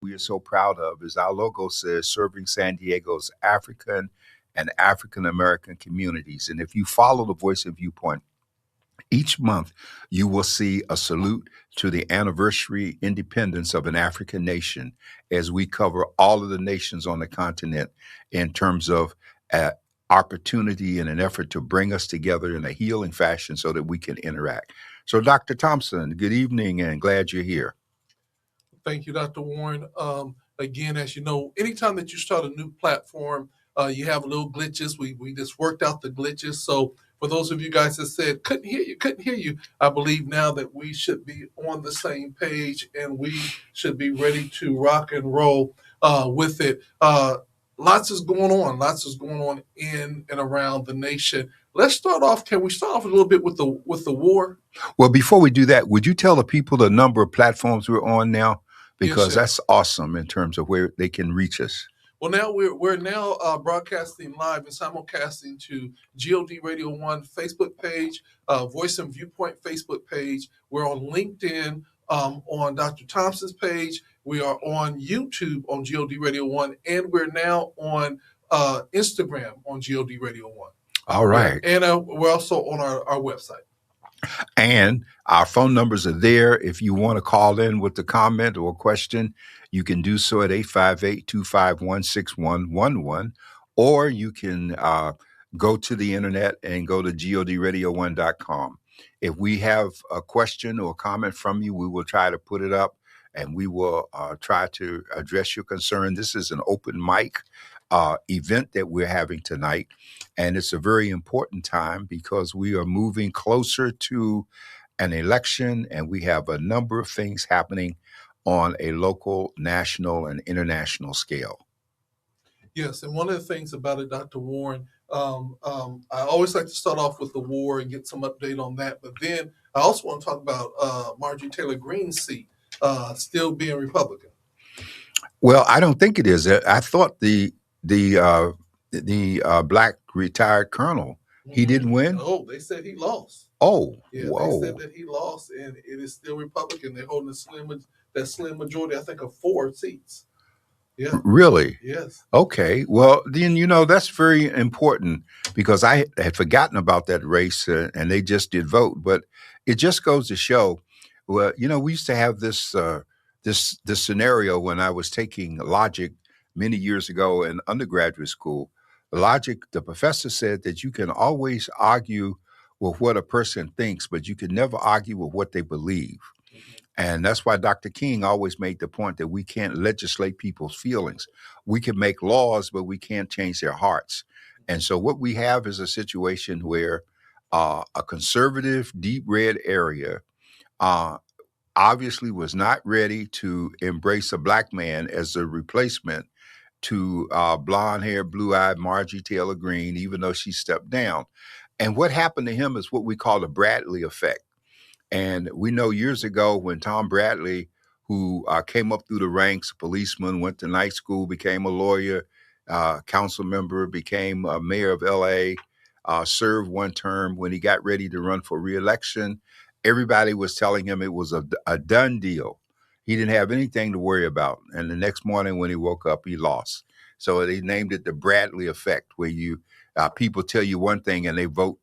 we are so proud of is our logo says serving San Diego's African and African American communities. And if you follow the Voice and Viewpoint, each month you will see a salute to the anniversary independence of an African nation as we cover all of the nations on the continent in terms of uh, opportunity and an effort to bring us together in a healing fashion so that we can interact. So, Dr. Thompson, good evening and glad you're here. Thank you, Dr. Warren. Again, as you know, anytime that you start a new platform, you have little glitches. We just worked out the glitches. So for those of you guys that said couldn't hear you, I believe now that we should be on the same page and we should be ready to rock and roll with it. Lots is going on. Lots is going on in and around the nation. Let's start off. Can we start off a little bit with the war? Well, before we do that, would you tell the people the number of platforms we're on now? Because that's awesome in terms of where they can reach us. Well, now we're now broadcasting live and simulcasting to God Radio 1 Facebook page, Voice and Viewpoint Facebook page. We're on LinkedIn on Dr. Thompson's page. We are on YouTube on God Radio 1, and we're now on Instagram on God Radio 1. All right. And we're also on our website. And our phone numbers are there. If you want to call in with a comment or a question, you can do so at 858-251-6111, or you can go to the internet and go to godradio1.com. If we have a question or a comment from you, we will try to put it up and we will try to address your concern. This is an open mic event that we're having tonight. And it's a very important time because we are moving closer to an election and we have a number of things happening on a local, national, and international scale. Yes, and one of the things about it, Dr. Warren, I always like to start off with the war and get some update on that. But then I also want to talk about Marjorie Taylor Greene's seat still being Republican. Well, I don't think it is. I thought the black retired colonel, he didn't win. Oh, they said he lost. Oh, yeah, whoa. They said that he lost, and it is still Republican. They're holding that slim majority, I think, of 4 seats. Yeah. Really? Yes. Okay. Well, then, that's very important because I had forgotten about that race and they just did vote. But it just goes to show, well, we used to have this scenario when I was taking logic many years ago in undergraduate school. Logic, the professor said that you can always argue with what a person thinks, but you can never argue with what they believe. And that's why Dr. King always made the point that we can't legislate people's feelings. We can make laws, but we can't change their hearts. And so what we have is a situation where a conservative, deep red area obviously was not ready to embrace a black man as a replacement to blonde-haired, blue-eyed Marjorie Taylor Greene, even though she stepped down. And what happened to him is what we call the Bradley effect. And we know years ago when Tom Bradley, who came up through the ranks, a policeman, went to night school, became a lawyer, council member, became a mayor of LA, served one term. When he got ready to run for re-election, everybody was telling him it was a done deal. He didn't have anything to worry about. And the next morning when he woke up, he lost. So they named it the Bradley effect, where people tell you one thing and they vote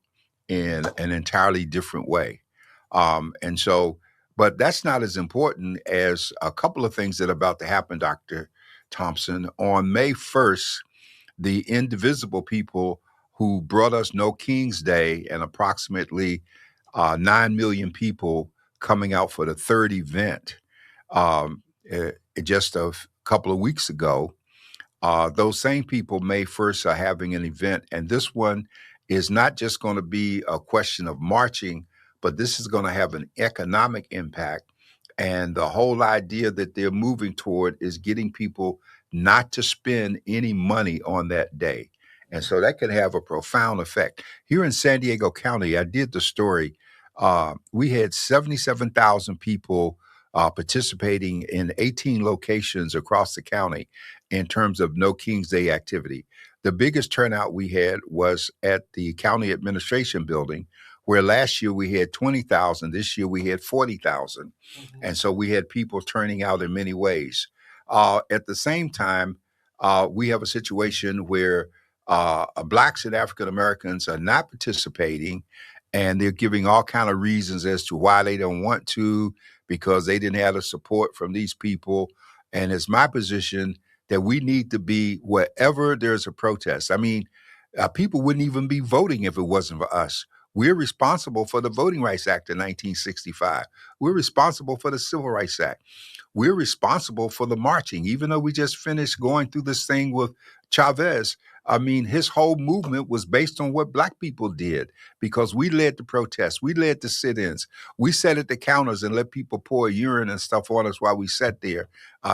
in an entirely different way. But that's not as important as a couple of things that are about to happen, Dr. Thompson. On May 1st, the indivisible people who brought us No King's Day and approximately 9 million people coming out for the third event just a couple of weeks ago, those same people, May 1st, are having an event. And this one is not just going to be a question of marching, but this is going to have an economic impact. And the whole idea that they're moving toward is getting people not to spend any money on that day. And so that can have a profound effect. Here in San Diego County, I did the story. We had 77,000 people participating in 18 locations across the county in terms of No King's Day activity. The biggest turnout we had was at the county administration building, where last year we had 20,000. This year we had 40,000. Mm-hmm. And so we had people turning out in many ways. At the same time, we have a situation where blacks and African Americans are not participating, and they're giving all kind of reasons as to why they don't want to, because they didn't have the support from these people. And it's my position that we need to be wherever there's a protest. I mean, people wouldn't even be voting if it wasn't for us. We're responsible for the Voting Rights Act of 1965. We're responsible for the Civil Rights Act. We're responsible for the marching, even though we just finished going through this thing with Chavez. I mean, his whole movement was based on what black people did, because we led the protests, we led the sit-ins, we sat at the counters and let people pour urine and stuff on us while we sat there,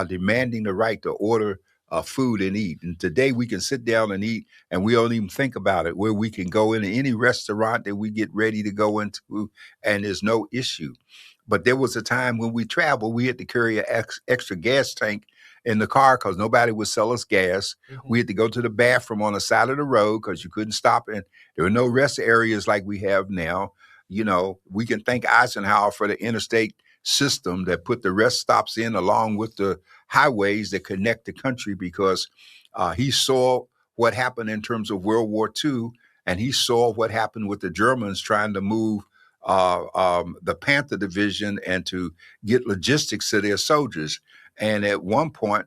demanding the right to order food and eat. And today we can sit down and eat, and we don't even think about it, where we can go into any restaurant that we get ready to go into, and there's no issue. But there was a time when we traveled, we had to carry an extra gas tank in the car because nobody would sell us gas. Mm-hmm. We had to go to the bathroom on the side of the road because you couldn't stop, and there were no rest areas like we have now. You know, we can thank Eisenhower for the interstate system that put the rest stops in along with the highways that connect the country, because he saw what happened in terms of World War II, and he saw what happened with the Germans trying to move the Panther Division and to get logistics to their soldiers. And at one point,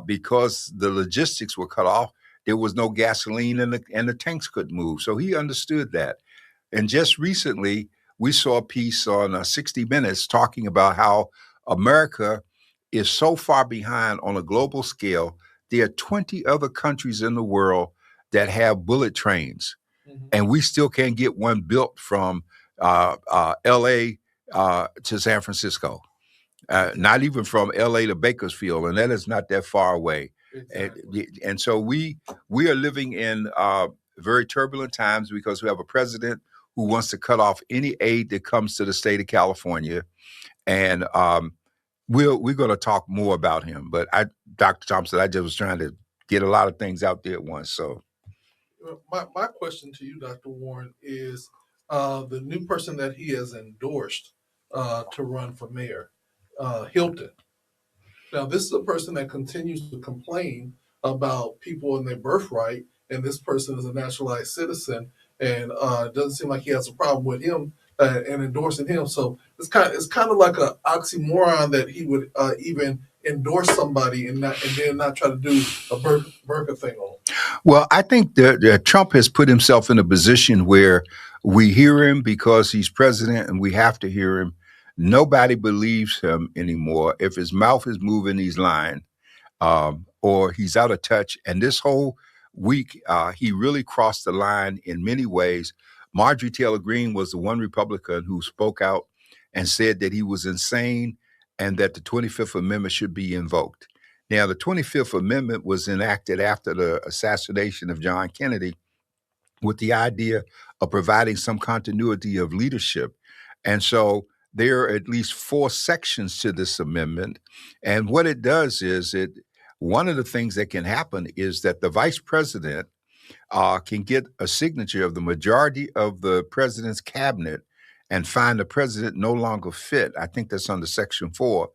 because the logistics were cut off, there was no gasoline and the tanks couldn't move. So he understood that. And just recently, we saw a piece on 60 Minutes talking about how America is so far behind on a global scale. There are 20 other countries in the world that have bullet trains, and we still can't get one built from LA to San Francisco. Not even from LA to Bakersfield, and that is not that far away. Exactly. And so we are living in very turbulent times because we have a president who wants to cut off any aid that comes to the state of California. And we're going to talk more about him. But Dr. Thompson, I just was trying to get a lot of things out there at once. So my question to you, Dr. Warren, is the new person that he has endorsed to run for mayor, Hilton. Now, this is a person that continues to complain about people and their birthright, and this person is a naturalized citizen, and it doesn't seem like he has a problem with him and endorsing him. So it's kind of like an oxymoron that he would even endorse somebody and then not try to do a burqa thing on him. Well, I think that Trump has put himself in a position where we hear him because he's president, and we have to hear him. Nobody believes him anymore. If his mouth is moving, he's lying, or he's out of touch. And this whole week, he really crossed the line in many ways. Marjorie Taylor Greene was the one Republican who spoke out and said that he was insane and that the 25th Amendment should be invoked. Now, the 25th Amendment was enacted after the assassination of John Kennedy with the idea of providing some continuity of leadership. And so there are at least 4 sections to this amendment. And what it does is one of the things that can happen is that the vice president can get a signature of the majority of the president's cabinet and find the president no longer fit. I think that's under Section 4.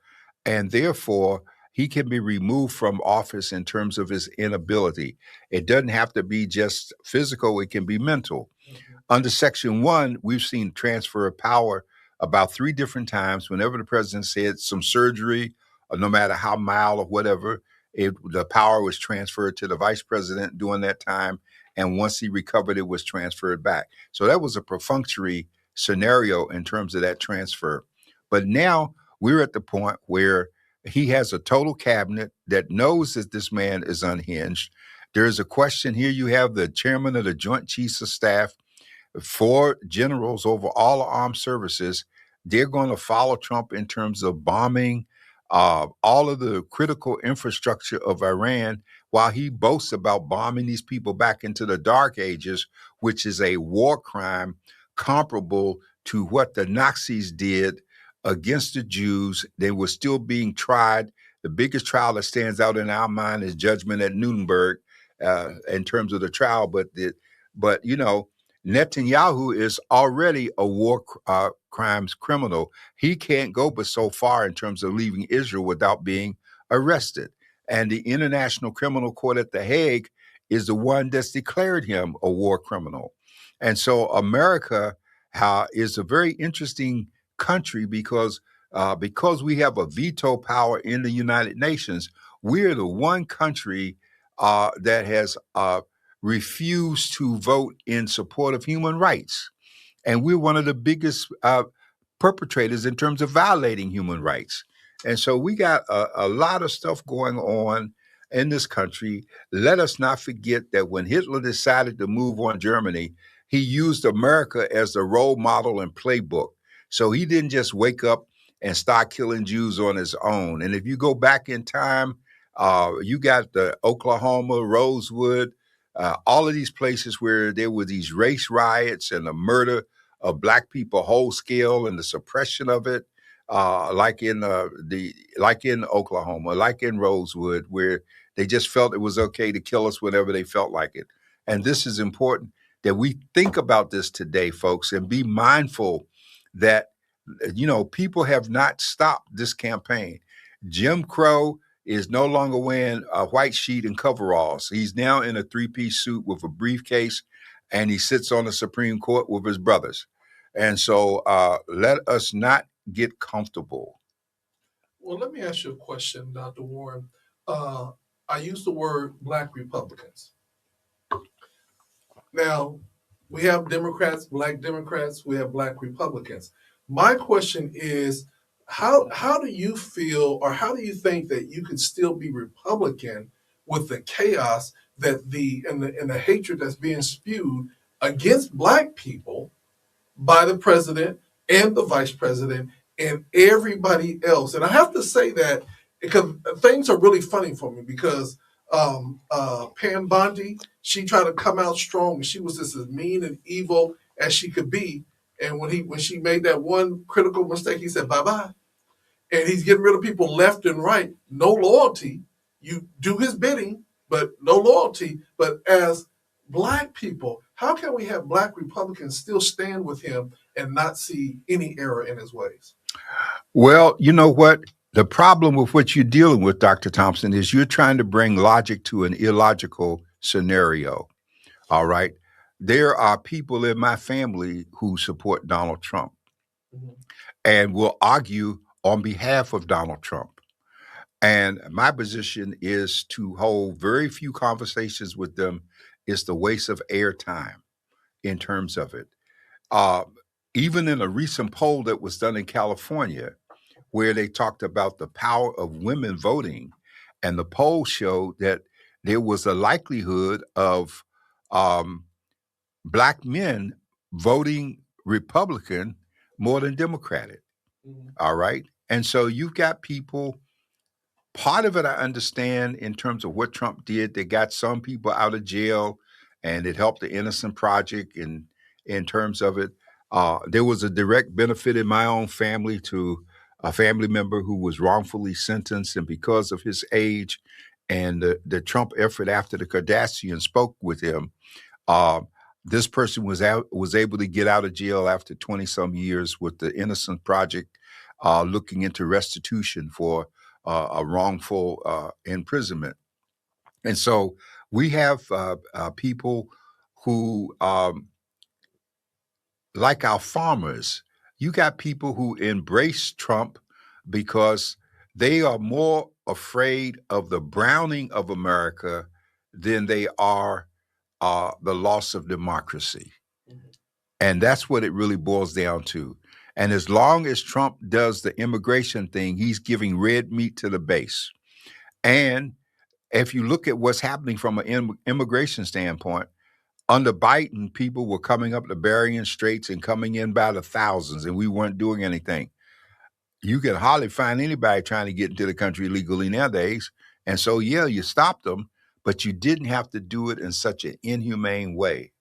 And therefore, he can be removed from office in terms of his inability. It doesn't have to be just physical, it can be mental. Mm-hmm. Under Section 1, we've seen transfer of power about 3 different times. Whenever the president said some surgery, or no matter how mild or whatever, the power was transferred to the vice president during that time. And once he recovered, it was transferred back. So that was a perfunctory scenario in terms of that transfer. But now we're at the point where he has a total cabinet that knows that this man is unhinged. There's a question here. You have the chairman of the Joint Chiefs of Staff, 4 generals over all the armed services. They're going to follow Trump in terms of bombing all of the critical infrastructure of Iran, while he boasts about bombing these people back into the Dark Ages, which is a war crime comparable to what the Nazis did against the Jews. They were still being tried. The biggest trial that stands out in our mind is Judgment at Nuremberg in terms of the trial. But you know, Netanyahu is already a war crimes criminal. He can't go but so far in terms of leaving Israel without being arrested. And the International Criminal Court at The Hague is the one that's declared him a war criminal. And so America is a very interesting country because we have a veto power in the United Nations. We're the one country that has refused to vote in support of human rights. And we're one of the biggest perpetrators in terms of violating human rights. And so we got a lot of stuff going on in this country. Let us not forget that when Hitler decided to move on Germany, he used America as the role model and playbook. So he didn't just wake up and start killing Jews on his own. And if you go back in time, you got the Oklahoma, Rosewood, all of these places where there were these race riots and the murder of black people whole scale and the suppression of it, like in Oklahoma, like in Rosewood, where they just felt it was okay to kill us whenever they felt like it. And this is important that we think about this today, folks, and be mindful that people have not stopped this campaign. Jim Crow is no longer wearing a white sheet and coveralls. He's now in a three-piece suit with a briefcase, and he sits on the Supreme Court with his brothers. And so let us not get comfortable. Well, let me ask you a question, Dr. Warren. I use the word Black Republicans. Now, we have Democrats, Black Democrats, we have Black Republicans. My question is, how do you feel, or how do you think that you could still be Republican with the chaos that and the hatred that's being spewed against Black people by the president and the vice president and everybody else? And I have to say that because things are really funny for me, because Pam Bondi, she tried to come out strong. She was just as mean and evil as she could be. And when she made that one critical mistake, he said bye bye. And he's getting rid of people left and right. No loyalty. You do his bidding, but no loyalty. But as Black people, how can we have Black Republicans still stand with him and not see any error in his ways? Well, you know what? The problem with what you're dealing with, Dr. Thompson, is you're trying to bring logic to an illogical scenario. All right. There are people in my family who support Donald Trump and will argue on behalf of Donald Trump. And my position is to hold very few conversations with them. It's the waste of airtime in terms of it. Uh, Even in a recent poll that was done in California, where they talked about the power of women voting, and the poll showed that there was a likelihood of Black men voting Republican more than Democratic. Mhm. All right. And so you've got people, part of it I understand in terms of what Trump did. They got some people out of jail and it helped the Innocent Project in terms of it. There was a direct benefit in my own family to a family member who was wrongfully sentenced. And because of his age and the Trump effort after the Kardashians spoke with him, uh, this person was able to get out of jail after 20 some years with the Innocent Project, looking into restitution for a wrongful imprisonment. And so we have people who, like our farmers, you got people who embrace Trump because they are more afraid of the browning of America than they are the loss of democracy. And that's what it really boils down to. And as long as Trump does the immigration thing, he's giving red meat to the base. And if you look at what's happening from an immigration standpoint, under Biden, people were coming up the Bering Straits and coming in by the thousands, and we weren't doing anything. You can hardly find anybody trying to get into the country legally nowadays. And so, yeah, you stopped them, but you didn't have to do it in such an inhumane way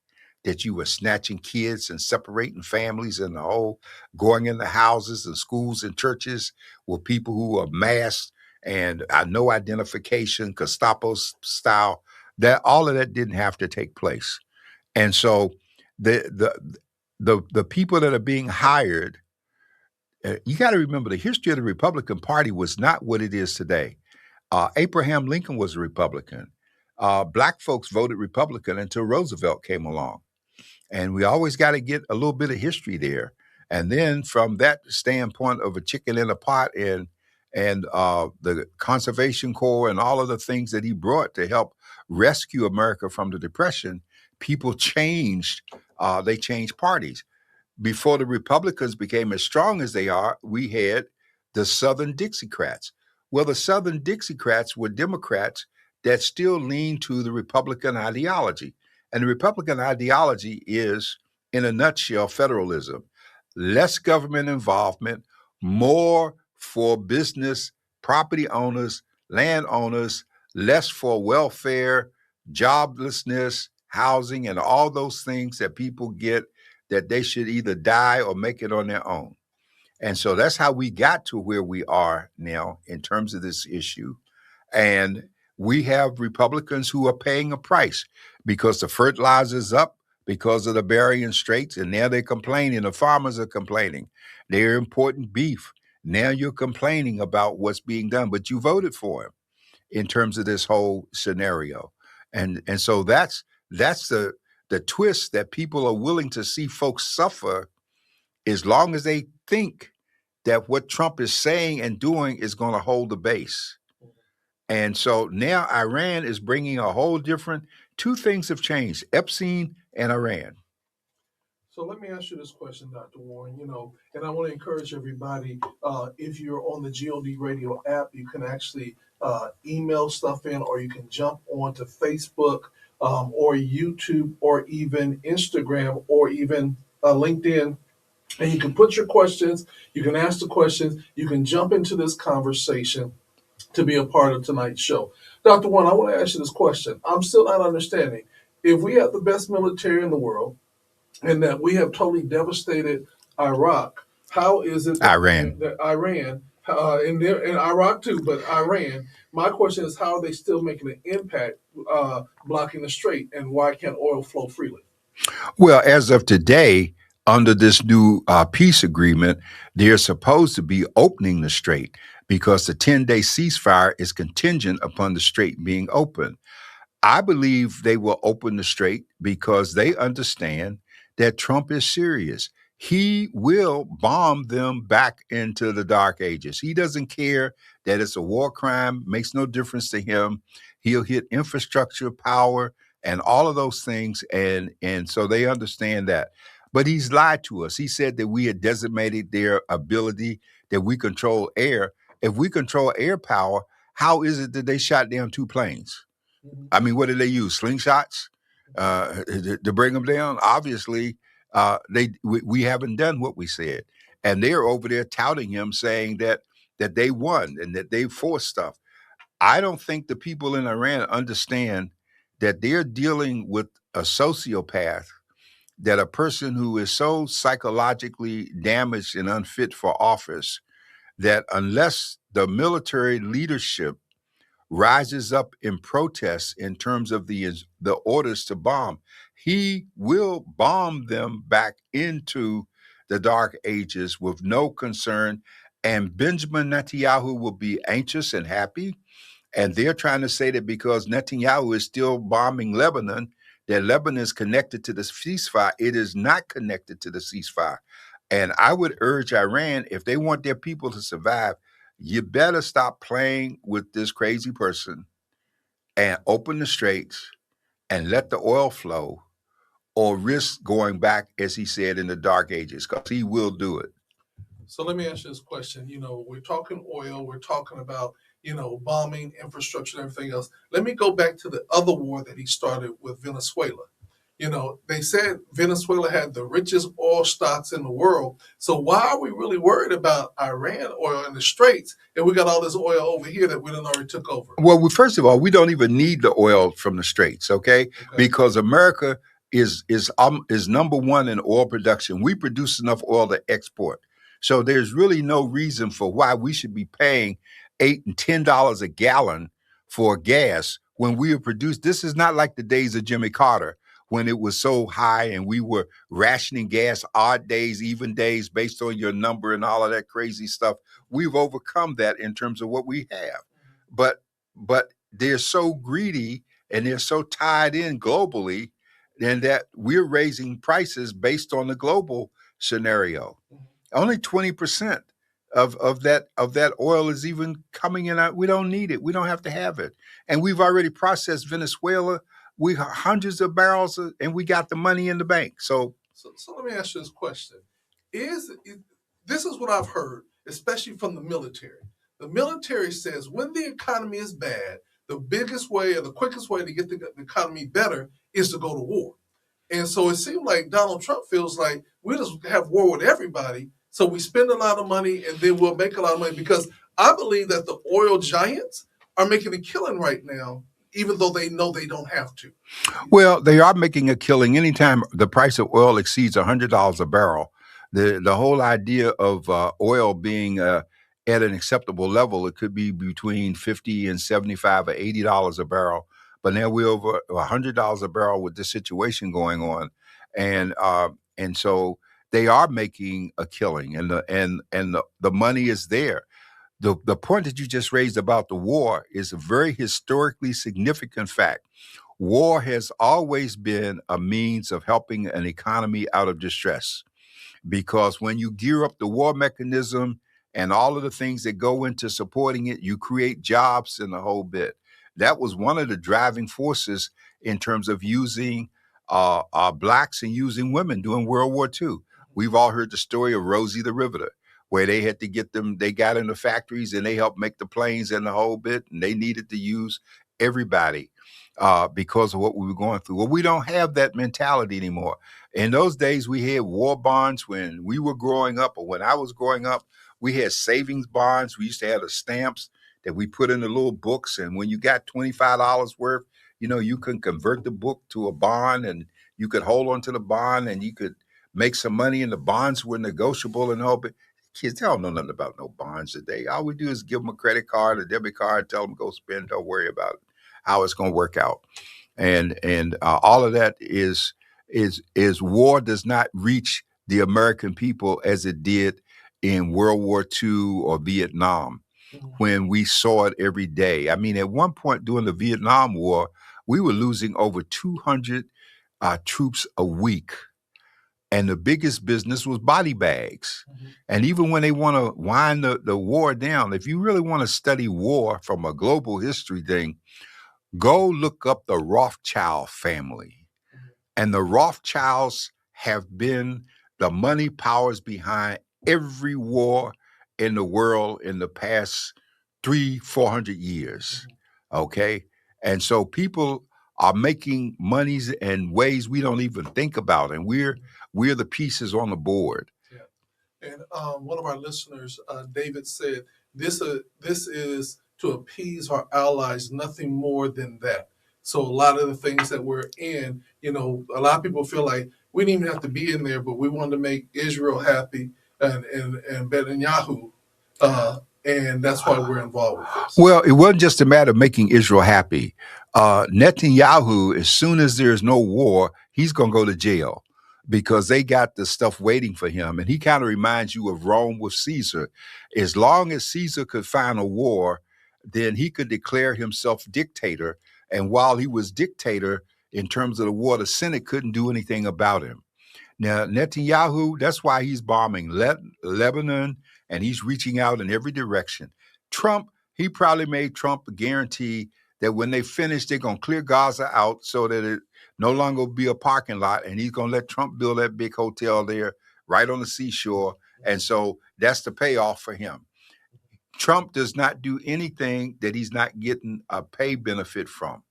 that you were snatching kids and separating families and the whole, going into houses and schools and churches with people who are masked and no identification, Gestapo style. That all of that didn't have to take place. And so the people that are being hired, you got to remember the history of the Republican Party was not what it is today. Abraham Lincoln was a Republican. Black folks voted Republican until Roosevelt came along. And we always got to get a little bit of history there. And then from that standpoint of a chicken in a pot and the Conservation Corps and all of the things that he brought to help rescue America from the Depression, people changed. They changed parties. Before the Republicans became as strong as they are, we had the Southern Dixiecrats. Well, the Southern Dixiecrats were Democrats that still leaned to the Republican ideology. And the Republican ideology is, in a nutshell, federalism: less government involvement, more for business, property owners, landowners, less for welfare, joblessness, housing, and all those things that people get that they should either die or make it on their own. And so that's how we got to where we are now in terms of this issue. And we have Republicans who are paying a price because the fertilizer's up because of the Bering Straits, and now they're complaining. The farmers are complaining. They're importing beef. Now you're complaining about what's being done, but you voted for him in terms of this whole scenario. And so that's the twist, that people are willing to see folks suffer as long as they think that what Trump is saying and doing is going to hold the base. And so now Iran is bringing a whole different, two things have changed: Epstein and Iran. So let me ask you this question, Dr. Warren. And I want to encourage everybody, if you're on the GOD Radio app, you can actually email stuff in, or you can jump onto Facebook, or YouTube, or even Instagram, or even LinkedIn. And you can put your questions, you can ask the questions, you can jump into this conversation to be a part of tonight's show. Dr. Warren, I want to ask you this question. I'm still not understanding. If we have the best military in the world, and that we have totally devastated Iraq, how is it that Iran, in Iraq too, but Iran, my question is, how are they still making an impact blocking the strait, and why can't oil flow freely? Well, as of today, under this new peace agreement, they're supposed to be opening the strait because the 10-day ceasefire is contingent upon the strait being open. I believe they will open the strait because they understand that Trump is serious. He will bomb them back into the dark ages. He doesn't care that it's a war crime, makes no difference to him. He'll hit infrastructure, power, and all of those things. And so they understand that. But he's lied to us. He said that we had decimated their ability, that we control air. If we control air power, how is it that they shot down 2 planes? I mean, what did they use? Slingshots to bring them down? Obviously, we haven't done what we said, and they're over there touting him, saying that they won and that they forced stuff. I don't think the people in Iran understand that they're dealing with a sociopath, that a person who is so psychologically damaged and unfit for office that unless the military leadership rises up in protest in terms of the orders to bomb, he will bomb them back into the dark ages with no concern. And Benjamin Netanyahu will be anxious and happy. And they're trying to say that because Netanyahu is still bombing Lebanon, that Lebanon is connected to the ceasefire. It is not connected to the ceasefire. And I would urge Iran, if they want their people to survive, you better stop playing with this crazy person and open the straits and let the oil flow, or risk going back, as he said, in the dark ages, because he will do it. So let me ask you this question. We're talking oil, we're talking about, bombing, infrastructure, and everything else. Let me go back to the other war that he started with Venezuela. They said Venezuela had the richest oil stocks in the world. So why are we really worried about Iran oil in the Straits if we got all this oil over here that we done already took over? Well, first of all, we don't even need the oil from the Straits, okay? Because America is number one in oil production. We produce enough oil to export. So there's really no reason for why we should be paying $8 and $10 a gallon for gas when we are produced. This is not like the days of Jimmy Carter, when it was so high and we were rationing gas, odd days, even days, based on your number and all of that crazy stuff. We've overcome that in terms of what we have. But but they're so greedy and they're so tied in globally, and that we're raising prices based on the global scenario. Only 20% of that oil is even coming in. We don't need it. We don't have to have it, and we've already processed Venezuela. We hundreds of barrels, and we got the money in the bank. So let me ask you this question: This is what I've heard, especially from the military. The military says when the economy is bad, the biggest way or the quickest way to get the economy better is to go to war. And so it seems like Donald Trump feels like we just have war with everybody. So we spend a lot of money and then we'll make a lot of money, because I believe that the oil giants are making a killing right now, even though they know they don't have to. Well, they are making a killing anytime the price of oil exceeds $100 a barrel. The whole idea of oil being at an acceptable level, it could be between 50 and 75 or $80 a barrel. But now we're over $100 a barrel with this situation going on, and so they are making a killing, and the money is there. The point that you just raised about the war is a very historically significant fact. War has always been a means of helping an economy out of distress, because when you gear up the war mechanism and all of the things that go into supporting it, you create jobs in the whole bit. That was one of the driving forces in terms of using blacks and using women during World War II. We've all heard the story of Rosie the Riveter, where they had to get them, they got in the factories and they helped make the planes and the whole bit, and they needed to use everybody because of what we were going through. Well, we don't have that mentality anymore. In those days, we had war bonds when we were growing up, or when I was growing up, we had savings bonds. We used to have the stamps that we put in the little books. And when you got $25 worth, you can convert the book to a bond, and you could hold on to the bond, and you could make some money, and the bonds were negotiable and all. But kids, they don't know nothing about no bonds today. All we do is give them a credit card, a debit card, tell them go spend. Don't worry about how it's going to work out. And all of that is war does not reach the American people as it did in World War II or Vietnam, when we saw it every day. I mean, at one point during the Vietnam War, we were losing over 200 troops a week. And the biggest business was body bags. And even when they want to wind the war down, if you really want to study war from a global history thing, go look up the Rothschild family. And the Rothschilds have been the money powers behind every war in the world in the past 300-400 years. Okay. And so people are making monies in ways we don't even think about. And we're the pieces on the board. Yeah. And one of our listeners, David, said, this is to appease our allies, nothing more than that. So a lot of the things that we're in, a lot of people feel like we didn't even have to be in there, but we wanted to make Israel happy and Netanyahu, and that's why we're involved with this. Well, it wasn't just a matter of making Israel happy. Netanyahu, as soon as there's no war, he's going to go to jail, because they got the stuff waiting for him. And he kind of reminds you of Rome with Caesar. As long as Caesar could find a war, then he could declare himself dictator. And while he was dictator, in terms of the war, the Senate couldn't do anything about him. Now, Netanyahu, that's why he's bombing Lebanon, and he's reaching out in every direction. Trump, he probably made Trump guarantee that when they finish, they're going to clear Gaza out so that it no longer will be a parking lot, and he's going to let Trump build that big hotel there right on the seashore. And so that's the payoff for him. Trump does not do anything that he's not getting a pay benefit from.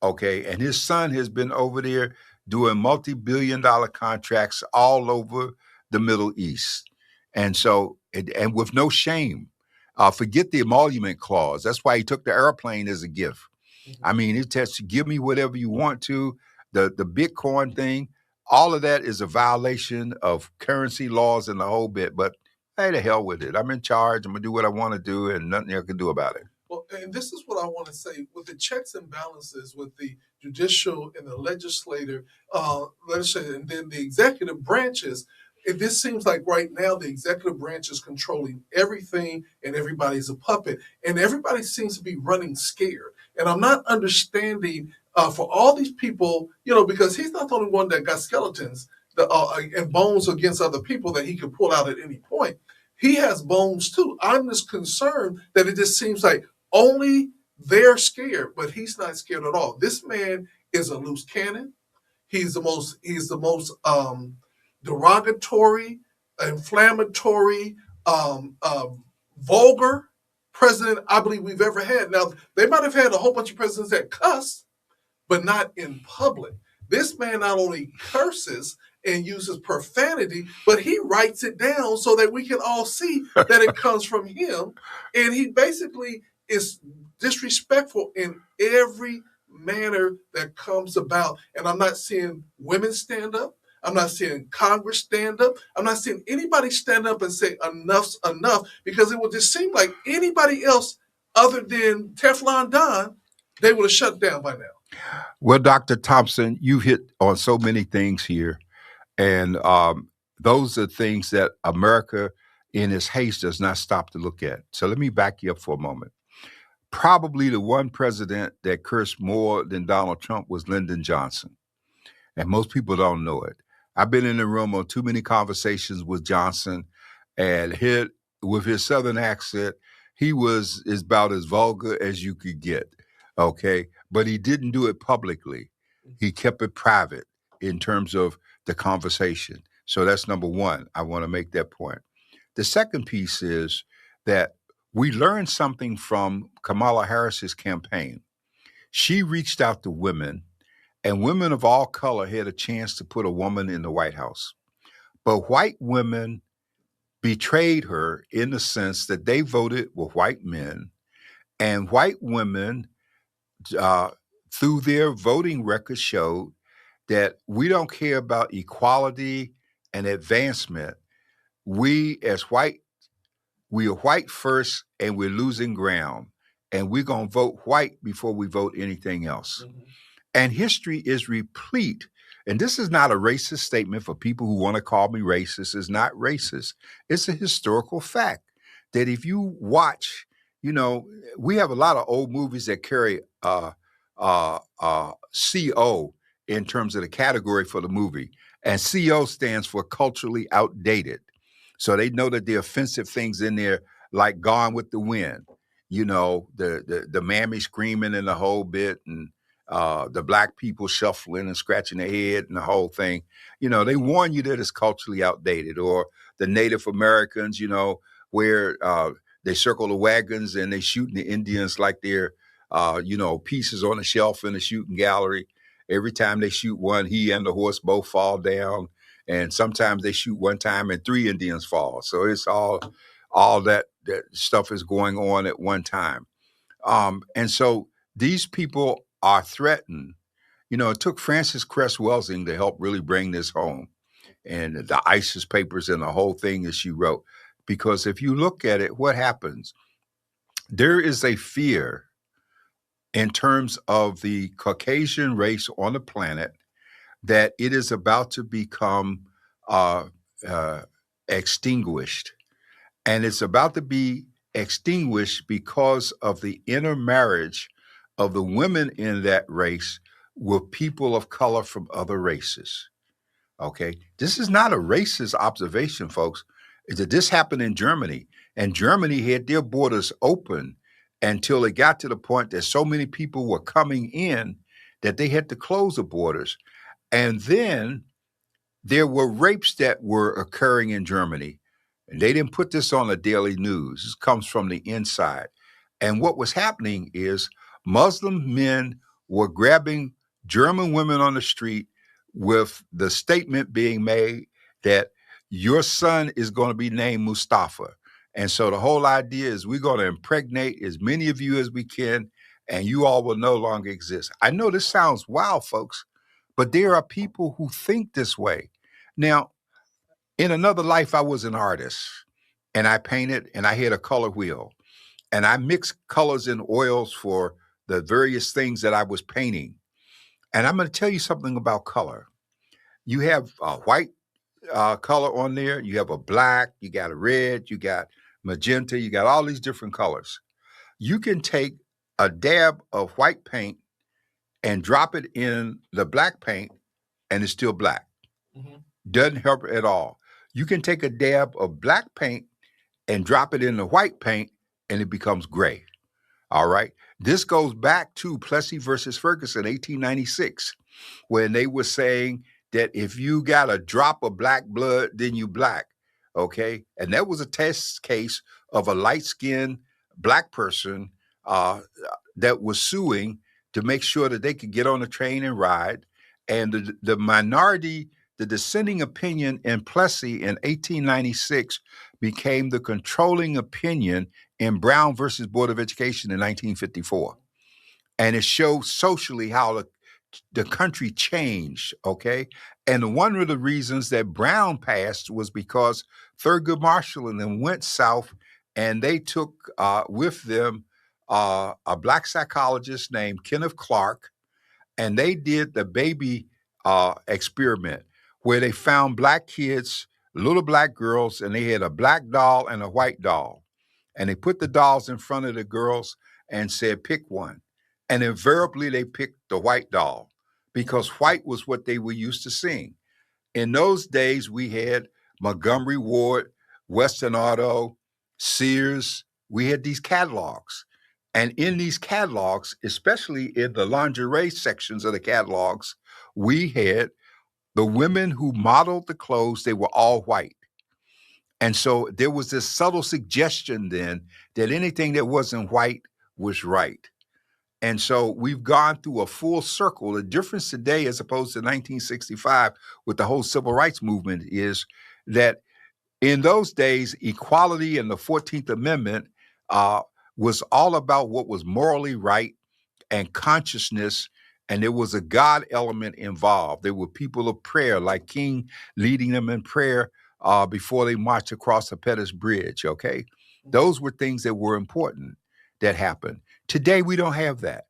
Okay, and his son has been over there doing multi-billion-dollar contracts all over the Middle East. And so, and with no shame. Forget the emolument clause. That's why he took the airplane as a gift. I mean, it says, give me whatever you want to. The Bitcoin thing, all of that is a violation of currency laws and the whole bit. But hey, the hell with it. I'm in charge. I'm going to do what I want to do, and nothing I can do about it. Well, and this is what I want to say, with the checks and balances, with the judicial and the legislature, and then the executive branches, this seems like right now the executive branch is controlling everything and everybody's a puppet and everybody seems to be running scared. And I'm not understanding for all these people, because he's not the only one that got skeletons and bones against other people that he could pull out at any point. He has bones too. I'm just concerned that it just seems like only they're scared, but he's not scared at all. This man is a loose cannon. He's the most derogatory, inflammatory, vulgar president I believe we've ever had. Now, they might have had a whole bunch of presidents that cuss, but not in public. This man not only curses and uses profanity, but he writes it down so that we can all see that it comes from him. And he basically is disrespectful in every manner that comes about. And I'm not seeing women stand up. I'm not seeing Congress stand up. I'm not seeing anybody stand up and say enough's enough, because it would just seem like anybody else other than Teflon Don, they would have shut down by now. Well, Dr. Thompson, you hit on so many things here. And those are things that America, in its haste, does not stop to look at. So let me back you up for a moment. Probably the one president that cursed more than Donald Trump was Lyndon Johnson. And most people don't know it. I've been in the room on too many conversations with Johnson, and with his Southern accent, he is about as vulgar as you could get. Okay. But he didn't do it publicly. He kept it private in terms of the conversation. So that's number one. I want to make that point. The second piece is that we learned something from Kamala Harris's campaign. She reached out to women, and women of all color had a chance to put a woman in the White House. But white women betrayed her in the sense that they voted with white men, and white women, through their voting record, showed that we don't care about equality and advancement. We are white first, and we're losing ground, and we're going to vote white before we vote anything else. Mm-hmm. And history is replete. And this is not a racist statement for people who want to call me racist. It's not racist. It's a historical fact that if you watch, we have a lot of old movies that carry CO in terms of the category for the movie. And CO stands for culturally outdated. So they know that the offensive things in there, like Gone with the Wind, the mammy screaming and the whole bit, and the black people shuffling and scratching their head and the whole thing. They warn you that it's culturally outdated. Or the Native Americans, where they circle the wagons and they shooting the Indians like they're, pieces on a shelf in a shooting gallery. Every time they shoot one, he and the horse both fall down. And sometimes they shoot one time and 3 Indians fall. So it's all that stuff is going on at one time. And so these people are threatened. It took Frances Cress Welsing to help really bring this home, and the ISIS papers and the whole thing that she wrote. Because if you look at it, what happens? There is a fear in terms of the Caucasian race on the planet that it is about to become extinguished. And it's about to be extinguished because of the intermarriage of the women in that race with people of color from other races. Okay? This is not a racist observation, folks. This happened in Germany, and Germany had their borders open until it got to the point that so many people were coming in that they had to close the borders. And then there were rapes that were occurring in Germany. And they didn't put this on the daily news. This comes from the inside. And what was happening is Muslim men were grabbing German women on the street with the statement being made that your son is going to be named Mustafa. And so the whole idea is we're going to impregnate as many of you as we can, and you all will no longer exist. I know this sounds wild, folks, but there are people who think this way. Now, in another life, I was an artist, and I painted, and I had a color wheel, and I mixed colors and oils for the various things that I was painting. And I'm going to tell you something about color. You have white color on there. You have a black, you got a red, you got magenta, you got all these different colors. You can take a dab of white paint and drop it in the black paint, and it's still black. Mm-hmm. Doesn't help at all. You can take a dab of black paint and drop it in the white paint, and it becomes gray. All right. This goes back to Plessy versus Ferguson, 1896, when they were saying that if you got a drop of black blood, then you black. Okay. And that was a test case of a light skinned black person uh, that was suing to make sure that they could get on a train and ride. And the minority, the dissenting opinion in Plessy in 1896 became the controlling opinion in Brown versus Board of Education in 1954. And it shows socially how the country changed, okay? And one of the reasons that Brown passed was because Thurgood Marshall and them went south, and they took with them a black psychologist named Kenneth Clark, and they did the baby experiment where they found black kids, little black girls, and they had a black doll and a white doll. And they put the dolls in front of the girls and said, pick one. And invariably, they picked the white doll because white was what they were used to seeing. In those days, we had Montgomery Ward, Western Auto, Sears. We had these catalogs. And in these catalogs, especially in the lingerie sections of the catalogs, we had the women who modeled the clothes, they were all white. And so there was this subtle suggestion then that anything that wasn't white was right. And so we've gone through a full circle. The difference today, as opposed to 1965, with the whole civil rights movement, is that in those days, equality and the 14th Amendment was all about what was morally right and consciousness, and there was a God element involved. There were people of prayer, like King leading them in prayer before they marched across the Pettus Bridge, okay? Those were things that were important that happened. Today, we don't have that.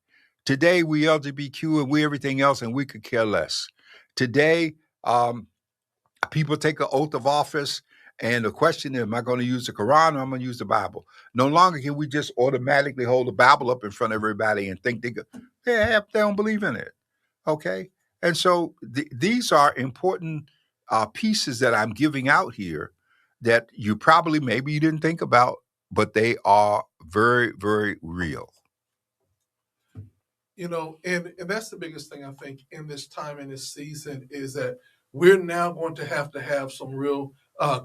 Today, we LGBTQ and we everything else, and we could care less. Today, people take an oath of office, and the question is, am I going to use the Quran or am I going to use the Bible? No longer can we just automatically hold the Bible up in front of everybody and think they don't believe in it. Okay? And so these are important pieces that I'm giving out here that you probably, maybe you didn't think about, but they are very, very real. You know, and that's the biggest thing I think in this time, in this season, is that we're now going to have some real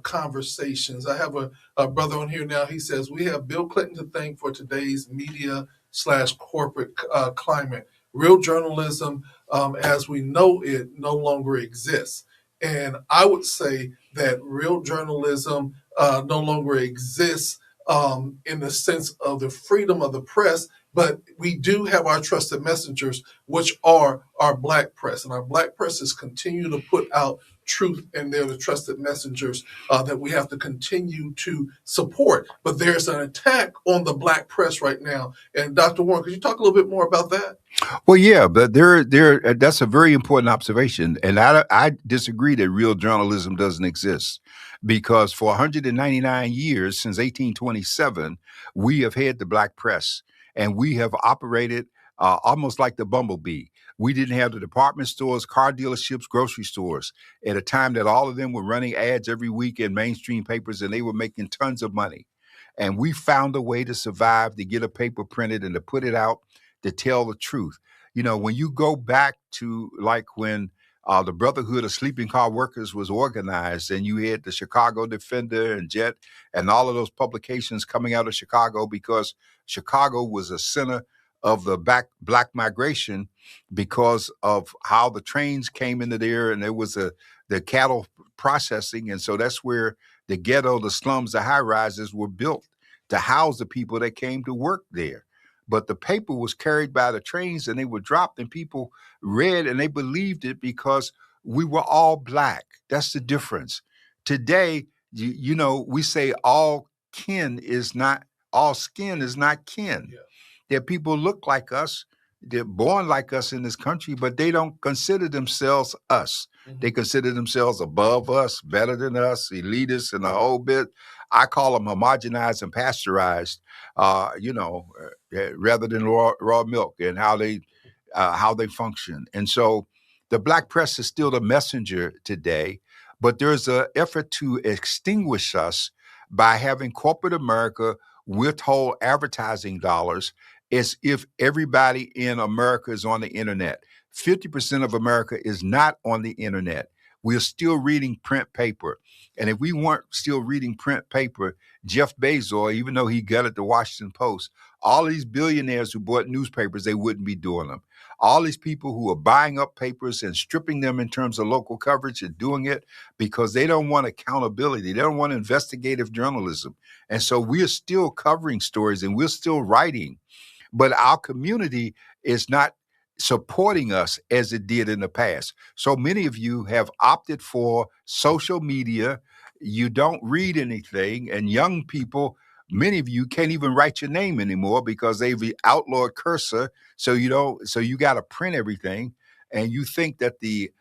conversations. I have a brother on here now. He says, we have Bill Clinton to thank for today's media/corporate climate. Real journalism, as we know it, no longer exists. And I would say that real journalism no longer exists in the sense of the freedom of the press, but we do have our trusted messengers, which are our black press. And our black presses continue to put out truth, and they're the trusted messengers that we have to continue to support. But there's an attack on the black press right now. And Dr. Warren, could you talk a little bit more about that? Well, yeah, but that's a very important observation. And I disagree that real journalism doesn't exist because for 199 years, since 1827, we have had the black press and we have operated almost like the bumblebee. We didn't have the department stores, car dealerships, grocery stores at a time that all of them were running ads every week in mainstream papers and they were making tons of money. And we found a way to survive, to get a paper printed and to put it out to tell the truth. You know, when you go back to like when the Brotherhood of Sleeping Car Workers was organized and you had the Chicago Defender and Jet and all of those publications coming out of Chicago because Chicago was a center of the black migration because of how the trains came into there and there was the cattle processing. And so that's where the ghetto, the slums, the high rises were built to house the people that came to work there. But the paper was carried by the trains and they were dropped and people read and they believed it because we were all black. That's the difference. Today, you know, we say all skin is not kin. Yeah. That people look like us, they're born like us in this country, but they don't consider themselves us. They consider themselves above us, better than us, elitists, and the whole bit. I call them homogenized and pasteurized, rather than raw milk, and how they function. And so the black press is still the messenger today, but there's an effort to extinguish us by having corporate America withhold advertising dollars as if everybody in America is on the internet. 50% of America is not on the internet. We're still reading print paper. And if we weren't still reading print paper, Jeff Bezos, even though he gutted the Washington Post, all these billionaires who bought newspapers, they wouldn't be doing them. All these people who are buying up papers and stripping them in terms of local coverage are doing it because they don't want accountability. They don't want investigative journalism. And so we're still covering stories and we're still writing, but our community is not supporting us as it did in the past. So many of you have opted for social media. You don't read anything, and young people, many of you can't even write your name anymore because they've outlawed cursor. So you don't. So you got to print everything, and you think that the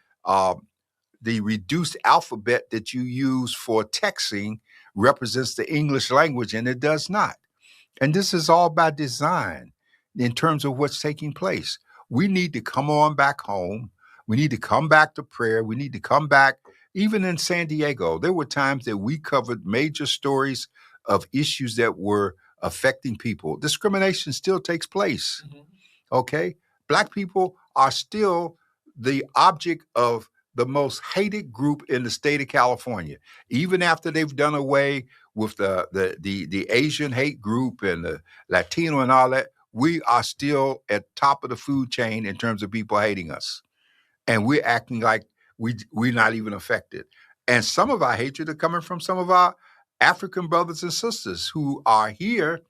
reduced alphabet that you use for texting represents the English language, and it does not. And this is all by design in terms of what's taking place. We need to come on back home. We need to come back to prayer. We need to come back. Even in San Diego, there were times that we covered major stories of issues that were affecting people. Discrimination still takes place. Okay? Black people are still the object of the most hated group in the state of California. Even after they've done away with the Asian hate group and the Latino and all that, we are still at top of the food chain in terms of people hating us. And we're acting like we're not even affected. And some of our hatred are coming from some of our African brothers and sisters who are here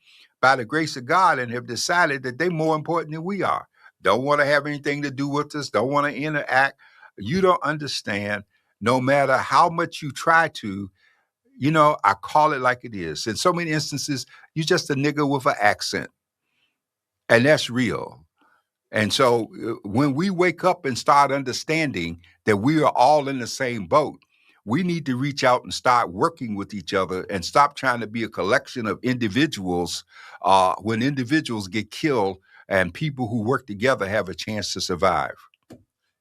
by the grace of God and have decided that they're more important than we are. Don't want to have anything to do with us, don't want to interact. You don't understand. No matter how much you try to, I call it like it is. In so many instances, you're just a nigga with an accent. And that's real. And so when we wake up and start understanding that we are all in the same boat, we need to reach out and start working with each other and stop trying to be a collection of individuals when individuals get killed and people who work together have a chance to survive.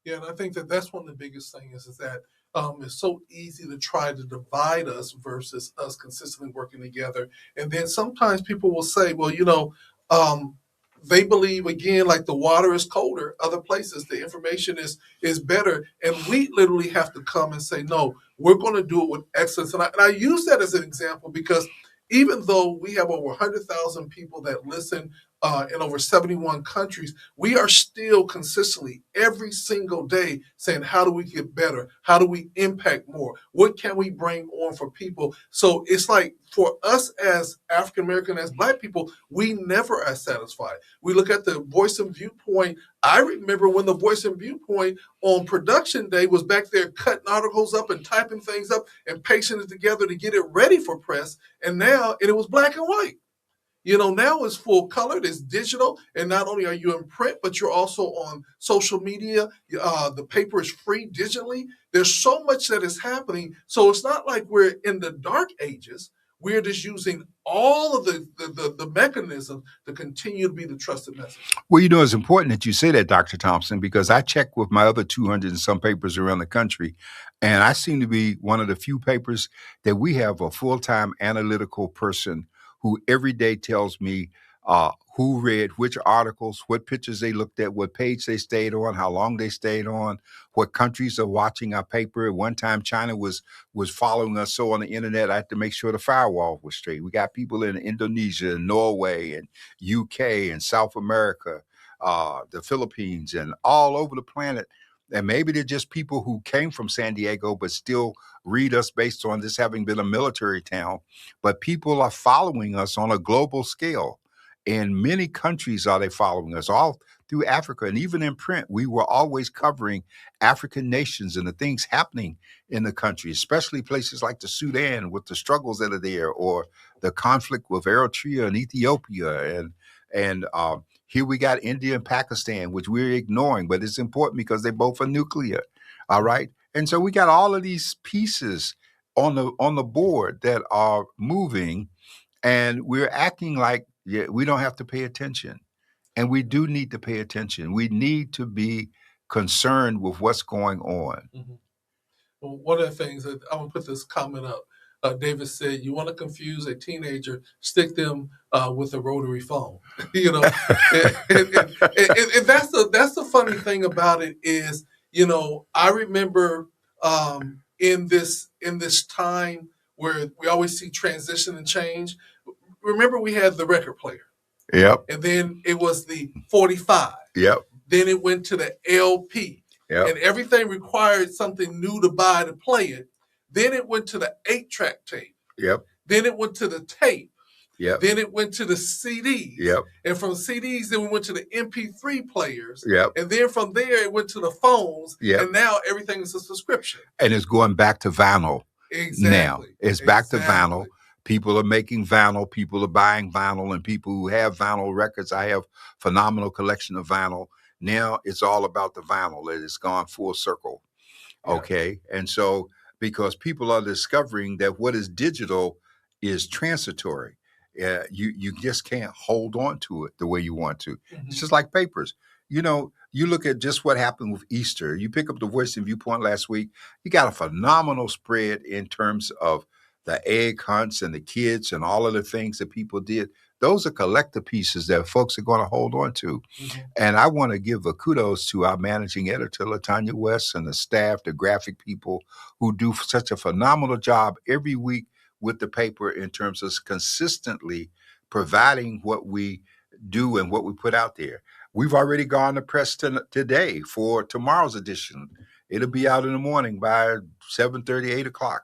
Yeah, and I think that that's one of the biggest things is that it's so easy to try to divide us versus us consistently working together. And then sometimes people will say, well, they believe again, like the water is colder other places, the information is better, and we literally have to come and say, no, we're going to do it with excellence. And I use that as an example because even though we have over 100,000 people that listen in over 71 countries, we are still consistently every single day saying, how do we get better? How do we impact more? What can we bring on for people? So it's like for us as African American, as Black people, we never are satisfied. We look at the Voice and Viewpoint. I remember when the Voice and Viewpoint on production day was back there cutting articles up and typing things up and pasting it together to get it ready for press. And it was black and white. Now it's full color, it's digital, and not only are you in print, but you're also on social media. The paper is free digitally. There's so much that is happening. So it's not like we're in the dark ages. We're just using all of the mechanisms to continue to be the trusted message. Well, it's important that you say that, Dr. Thompson, because I check with my other 200 and some papers around the country, and I seem to be one of the few papers that we have a full-time analytical person who every day tells me who read which articles, what pictures they looked at, what page they stayed on, how long they stayed on, what countries are watching our paper. At one time, China was following us so on the internet, I had to make sure the firewall was straight. We got people in Indonesia, and Norway, and UK, and South America, the Philippines, and all over the planet. And maybe they're just people who came from San Diego, but still read us based on this having been a military town. But people are following us on a global scale. In many countries are they following us, all through Africa. And even in print, we were always covering African nations and the things happening in the country, especially places like the Sudan with the struggles that are there, or the conflict with Eritrea and Ethiopia, and Here we got India and Pakistan, which we're ignoring, but it's important because they both are nuclear. All right. And so we got all of these pieces on the board that are moving, and we're acting like we don't have to pay attention. And we do need to pay attention. We need to be concerned with what's going on. Mm-hmm. Well, one of the things that I'm gonna put this comment up. David said, "You want to confuse a teenager? Stick them with a rotary phone." You know, and that's the funny thing about it is, I remember in this time where we always see transition and change. Remember, we had the record player. Yep. And then it was the 45. Yep. Then it went to the LP. Yep. And everything required something new to buy to play it. Then it went to the 8-track tape. Yep. Then it went to the tape. Yep. Then it went to the CDs. Yep. And from CDs, then we went to the MP3 players. Yep. And then from there, it went to the phones. Yep. And now everything is a subscription. And it's going back to vinyl. Exactly. Now. It's back to vinyl. People are making vinyl. People are buying vinyl. And people who have vinyl records, I have phenomenal collection of vinyl. Now it's all about the vinyl. It's gone full circle. Okay. Yeah. And so because people are discovering that what is digital is transitory. You just can't hold on to it the way you want to. Mm-hmm. It's just like papers. You look at just what happened with Easter. You pick up the Voice and Viewpoint last week. You got a phenomenal spread in terms of the egg hunts and the kids and all of the things that people did. Those are collector pieces that folks are going to hold on to. Mm-hmm. And I want to give a kudos to our managing editor, LaTanya West, and the staff, the graphic people who do such a phenomenal job every week with the paper in terms of consistently providing what we do and what we put out there. We've already gone to press today for tomorrow's edition. It'll be out in the morning by 7:30, 8 o'clock.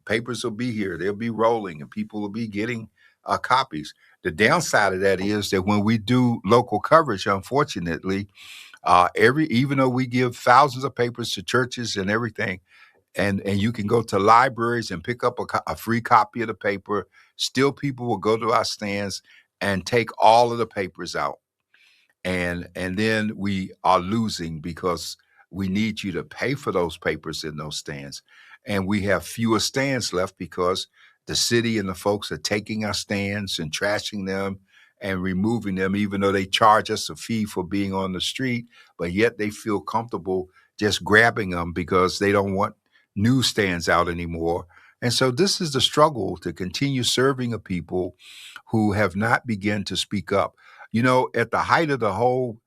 Papers will be here. They'll be rolling, and people will be getting copies. The downside of that is that when we do local coverage, unfortunately, even though we give thousands of papers to churches and everything, and you can go to libraries and pick up a free copy of the paper, still people will go to our stands and take all of the papers out. And then we are losing because we need you to pay for those papers in those stands. And we have fewer stands left because the city and the folks are taking our stands and trashing them and removing them, even though they charge us a fee for being on the street, but yet they feel comfortable just grabbing them because they don't want newsstands out anymore. And so this is the struggle to continue serving a people who have not begun to speak up. At the height of the whole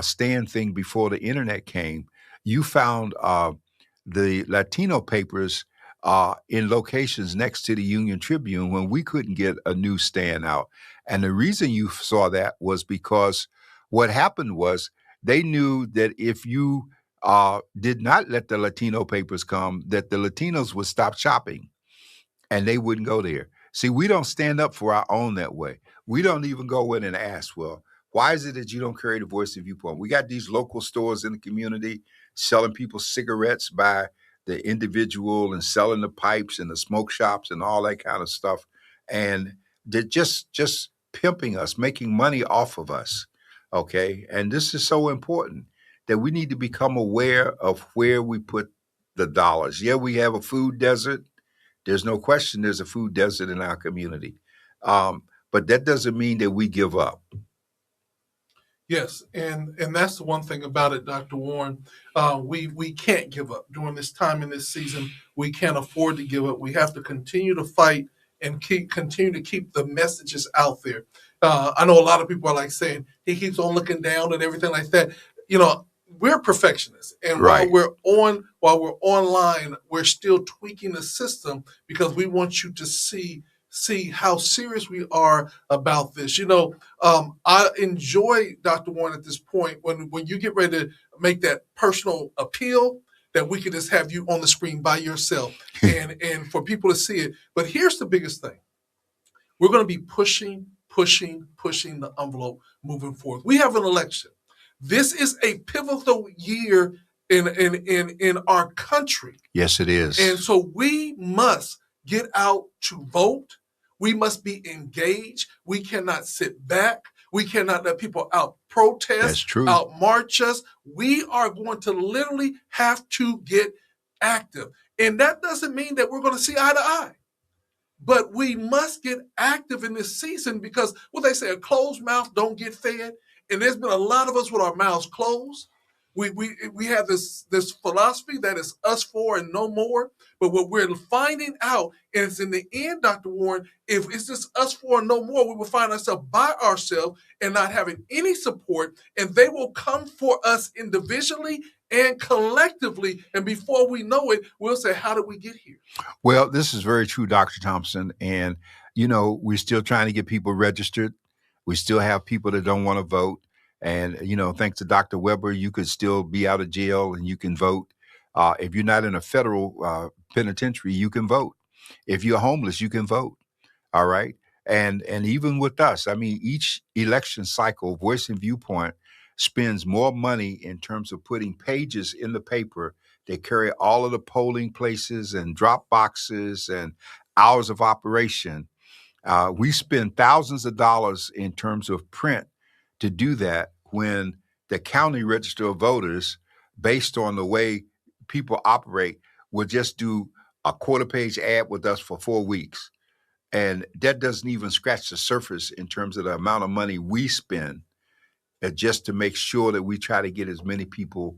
stand thing before the internet came, you found the Latino papers in locations next to the Union Tribune when we couldn't get a newsstand out. And the reason you saw that was because what happened was they knew that if you did not let the Latino papers come, that the Latinos would stop shopping and they wouldn't go there. See, we don't stand up for our own that way. We don't even go in and ask, well, why is it that you don't carry the Voice and Viewpoint? We got these local stores in the community selling people cigarettes by the individual and selling the pipes and the smoke shops and all that kind of stuff. And they're just pimping us, making money off of us. Okay. And this is so important that we need to become aware of where we put the dollars. Yeah, we have a food desert. There's no question there's a food desert in our community. But that doesn't mean that we give up. Yes, and that's the one thing about it, Dr. Warren. We can't give up during this time in this season. We can't afford to give up. We have to continue to fight and continue to keep the messages out there. I know a lot of people are like saying he keeps on looking down and everything like that. We're perfectionists, and right. while we're online, we're still tweaking the system because we want you to see how serious we are about this. I enjoy, Dr. Warren, at this point when you get ready to make that personal appeal, that we can just have you on the screen by yourself and for people to see it. But here's the biggest thing. We're going to be pushing the envelope moving forward. We have an election. This is a pivotal year in our country. Yes, it is. And so we must get out to vote. We must be engaged. We cannot sit back. We cannot let people out protest, That's true. out march us. We are going to literally have to get active. And that doesn't mean that we're going to see eye to eye. But we must get active in this season because what they say, a closed mouth don't get fed. And there's been a lot of us with our mouths closed. We have this philosophy that is us for and no more. But what we're finding out is in the end, Dr. Warren, if it's just us for and no more, we will find ourselves by ourselves and not having any support. And they will come for us individually and collectively. And before we know it, we'll say, how did we get here? Well, this is very true, Dr. Thompson. And, we're still trying to get people registered. We still have people that don't want to vote. And, thanks to Dr. Weber, you could still be out of jail and you can vote. If you're not in a federal penitentiary, you can vote. If you're homeless, you can vote. All right. And even with us, I mean, each election cycle, Voice and Viewpoint spends more money in terms of putting pages in the paper. They carry all of the polling places and drop boxes and hours of operation. We spend thousands of dollars in terms of print to do that when the county register of voters, based on the way people operate, will just do a quarter-page ad with us for 4 weeks. And that doesn't even scratch the surface in terms of the amount of money we spend just to make sure that we try to get as many people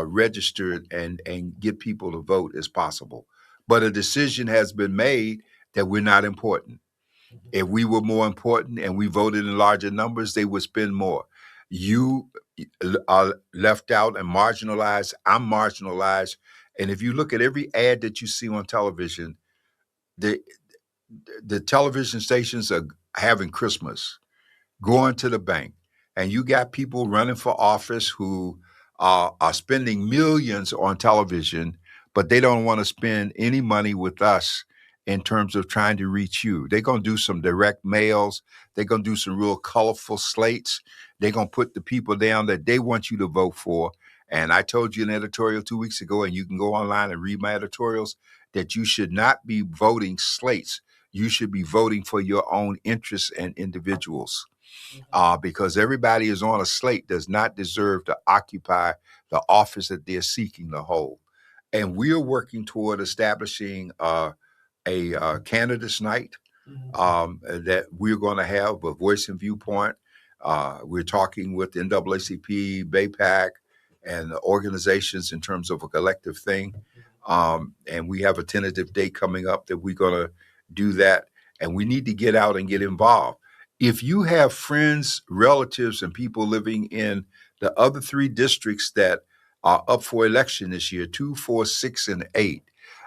registered and get people to vote as possible. But a decision has been made that we're not important. If we were more important and we voted in larger numbers, they would spend more. You are left out and marginalized. I'm marginalized. And if you look at every ad that you see on television, the television stations are having Christmas, going to the bank, and you got people running for office who are spending millions on television, but they don't want to spend any money with us in terms of trying to reach you. They're going to do some direct mails. They're going to do some real colorful slates. They're going to put the people down that they want you to vote for. And I told you an editorial 2 weeks ago, and you can go online and read my editorials, that you should not be voting slates. You should be voting for your own interests and individuals. Because everybody is on a slate does not deserve to occupy the office that they're seeking to hold. And we're working toward establishing a candidates night that we're going to have a Voice and Viewpoint. We're talking with NAACP, BAPAC, and the organizations in terms of a collective thing. And we have a tentative date coming up that we're going to do that. And we need to get out and get involved. If you have friends, relatives, and people living in the other 3 districts that are up for election this year, 2, 4, 6, and 8,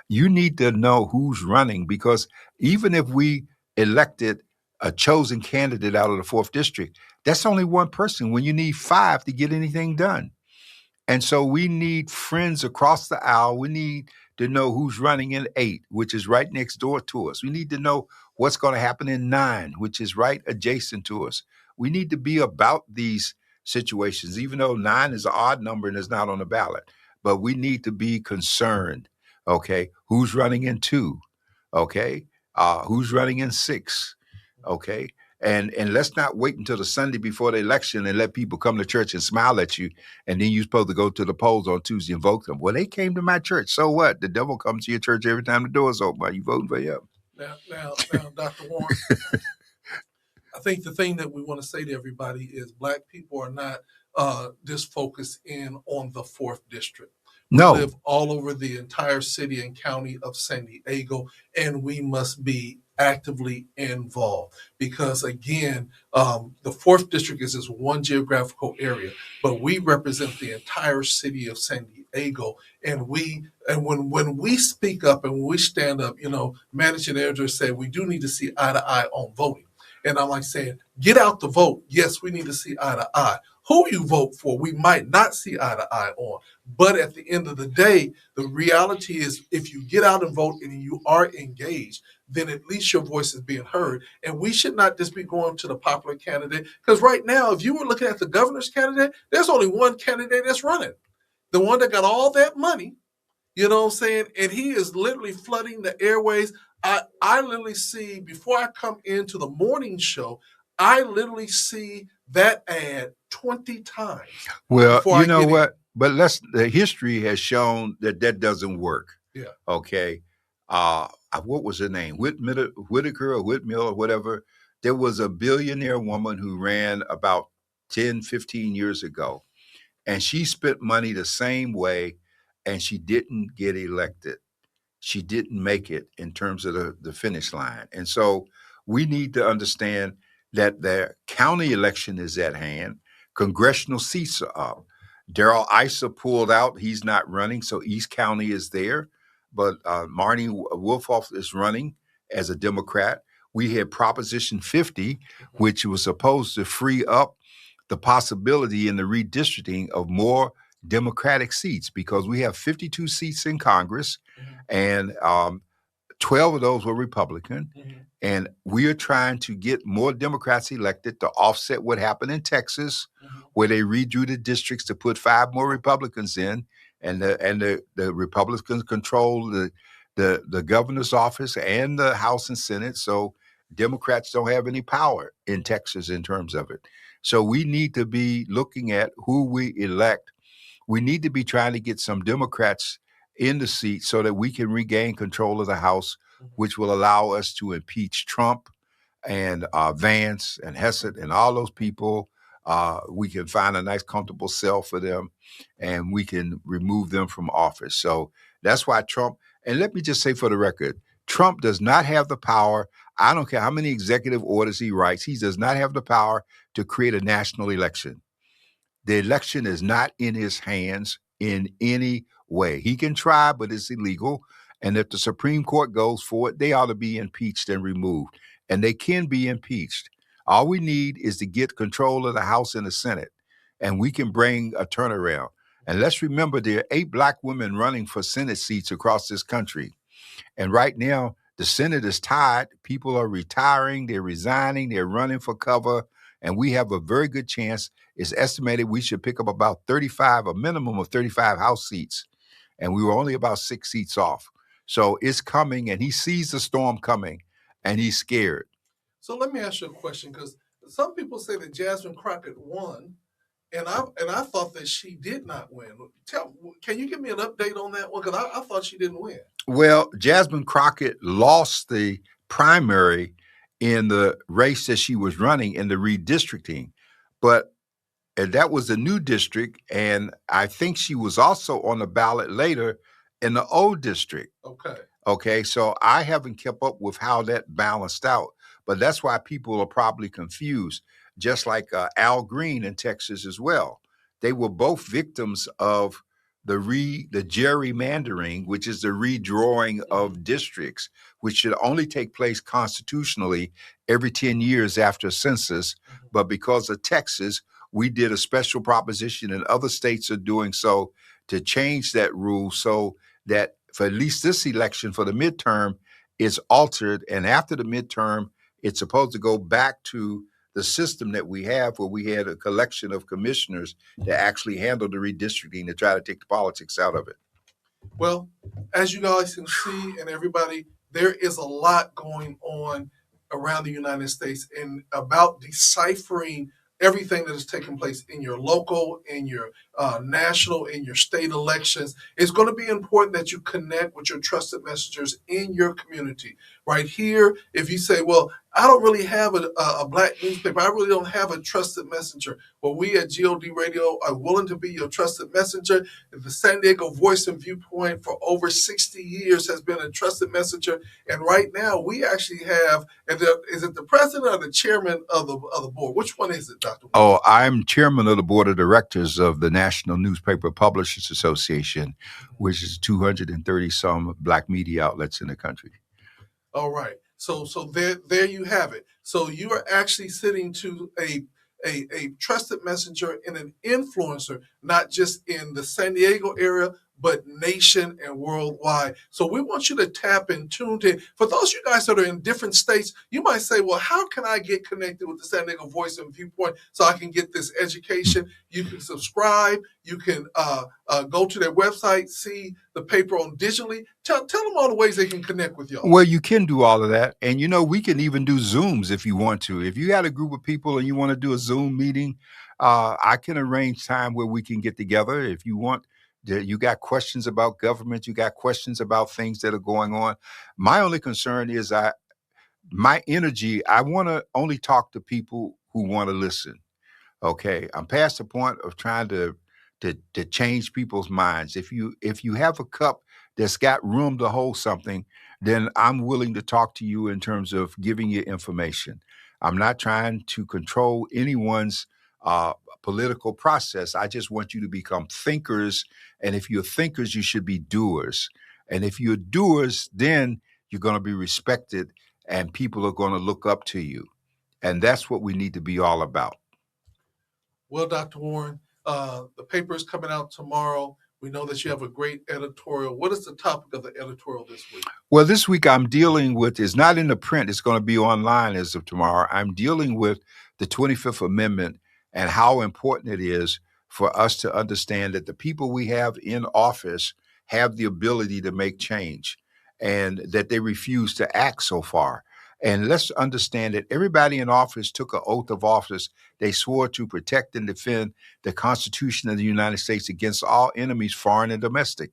you need to know who's running, because even if we elected a chosen candidate out of the 4th district, that's only one person when you need 5 to get anything done. And so we need friends across the aisle. We need to know who's running in 8, which is right next door to us. We need to know what's going to happen in 9, which is right adjacent to us. We need to be about these situations, even though 9 is an odd number and is not on the ballot. But we need to be concerned, okay? Who's running in 2, okay? Who's running in 6, okay? And let's not wait until the Sunday before the election and let people come to church and smile at you, and then you're supposed to go to the polls on Tuesday and vote them. Well, they came to my church. So what? The devil comes to your church every time the door's open. Are you voting for him? Now, Dr. Warren, I think the thing that we want to say to everybody is Black people are not just focused in on the 4th district. We live all over the entire city and county of San Diego, and we must be actively involved because, again, the 4th district is just one geographical area, but we represent the entire city of San Diego. And when we speak up and when we stand up, managing editors say we do need to see eye to eye on voting. And I'm like saying, get out the vote. Yes, we need to see eye to eye. Who you vote for, we might not see eye to eye on. But at the end of the day, the reality is if you get out and vote and you are engaged, then at least your voice is being heard. And we should not just be going to the popular candidate. Because right now, if you were looking at the governor's candidate, there's only one candidate that's running. The one that got all that money, you know what I'm saying? And he is literally flooding the airways. I literally see, before I come into the morning show, I literally see that ad 20 times Well, before you I know get in. what? But the history has shown that that doesn't work. Yeah. Okay. What was her name? Whitaker or Whitmill or whatever. There was a billionaire woman who ran about 10, 15 years ago, and she spent money the same way, and she didn't get elected. She didn't make it in terms of the finish line. And so we need to understand that the county election is at hand. Congressional seats are up. Darrell Issa pulled out. He's not running, so East County is there. But Marnie Wolfoff is running as a Democrat. We had Proposition 50, which was supposed to free up the possibility in the redistricting of more Democratic seats because we have 52 seats in Congress and 12 of those were Republican. And we are trying to get more Democrats elected to offset what happened in Texas, where they redrew the districts to put 5 more Republicans in, and the Republicans control the governor's office and the House and Senate. So Democrats don't have any power in Texas in terms of it. So we need to be looking at who we elect. We need to be trying to get some Democrats in the seat so that we can regain control of the House, which will allow us to impeach Trump and Vance and Hessett and all those people. We can find a nice, comfortable cell for them, and we can remove them from office. So that's why Trump, and let me just say for the record, Trump does not have the power. I don't care how many executive orders he writes, he does not have the power to create a national election. The election is not in his hands in any way. He can try, but it's illegal. And if the Supreme Court goes for it, they ought to be impeached and removed. And they can be impeached. All we need is to get control of the House and the Senate, and we can bring a turnaround. And let's remember there are 8 black women running for Senate seats across this country. And right now, the Senate is tied. People are retiring, they're resigning, they're running for cover. And we have a very good chance. It's estimated we should pick up about 35, a minimum of 35 House seats. And we were only about 6 seats off. So it's coming, and he sees the storm coming, and he's scared. So let me ask you a question, because some people say that Jasmine Crockett won, and I thought that she did not win. Can you give me an update on that one? Because I thought she didn't win. Well, Jasmine Crockett lost the primary in the race that she was running in the redistricting, but and that was a new district, and I think she was also on the ballot later in the old district. Okay. Okay, so I haven't kept up with how that balanced out, but that's why people are probably confused, just like Al Green in Texas as well. They were both victims of the gerrymandering, which is the redrawing of districts, which should only take place constitutionally every 10 years after a census. But because of Texas, we did a special proposition, and other states are doing so to change that rule so that for at least this election, for the midterm, it's altered. And after the midterm, it's supposed to go back to the system that we have where we had a collection of commissioners to actually handle the redistricting to try to take the politics out of it. Well, as you guys can see, and everybody, there is a lot going on around the United States and about deciphering everything that is taking place in your local, in your national, in your state elections. It's going to be important that you connect with your trusted messengers in your community. Right here, if you say, well, I don't really have a black newspaper, I really don't have a trusted messenger. Well, we at GOD Radio are willing to be your trusted messenger. The San Diego Voice and Viewpoint for over 60 years has been a trusted messenger. And right now, we actually have, is it the president or the chairman of the board? Which one is it, Dr. Oh, I'm chairman of the board of directors of the National Newspaper Publishers Association, which is 230 some black media outlets in the country. All right. So there you have it. So you are actually sitting to a trusted messenger and an influencer, not just in the San Diego area, but nation and worldwide. So we want you to tap and tune in. For those of you guys that are in different states, you might say, well, how can I get connected with the San Diego Voice and Viewpoint so I can get this education? You can subscribe. You can go to their website, see the paper on digitally. Tell them all the ways they can connect with y'all. Well, you can do all of that. And we can even do Zooms if you want to. If you got a group of people and you want to do a Zoom meeting, I can arrange time where we can get together. If you want, you got questions about government, you got questions about things that are going on. My only concern is my energy, I want to only talk to people who want to listen. Okay, I'm past the point of trying to change people's minds. If you have a cup that's got room to hold something, then I'm willing to talk to you in terms of giving you information. I'm not trying to control anyone's uh, political process. I just want you to become thinkers, and if you're thinkers, you should be doers. And if you're doers, then you're going to be respected, and people are going to look up to you. And that's what we need to be all about. Well, Dr. Warren, the paper is coming out tomorrow. We know that you have a great editorial. What is the topic of the editorial this week? Well, this week I'm dealing with, it's not in the print, it's going to be online as of tomorrow. I'm dealing with the 25th Amendment and how important it is for us to understand that the people we have in office have the ability to make change and that they refuse to act so far. And let's understand that everybody in office took an oath of office. They swore to protect and defend the Constitution of the United States against all enemies, foreign and domestic.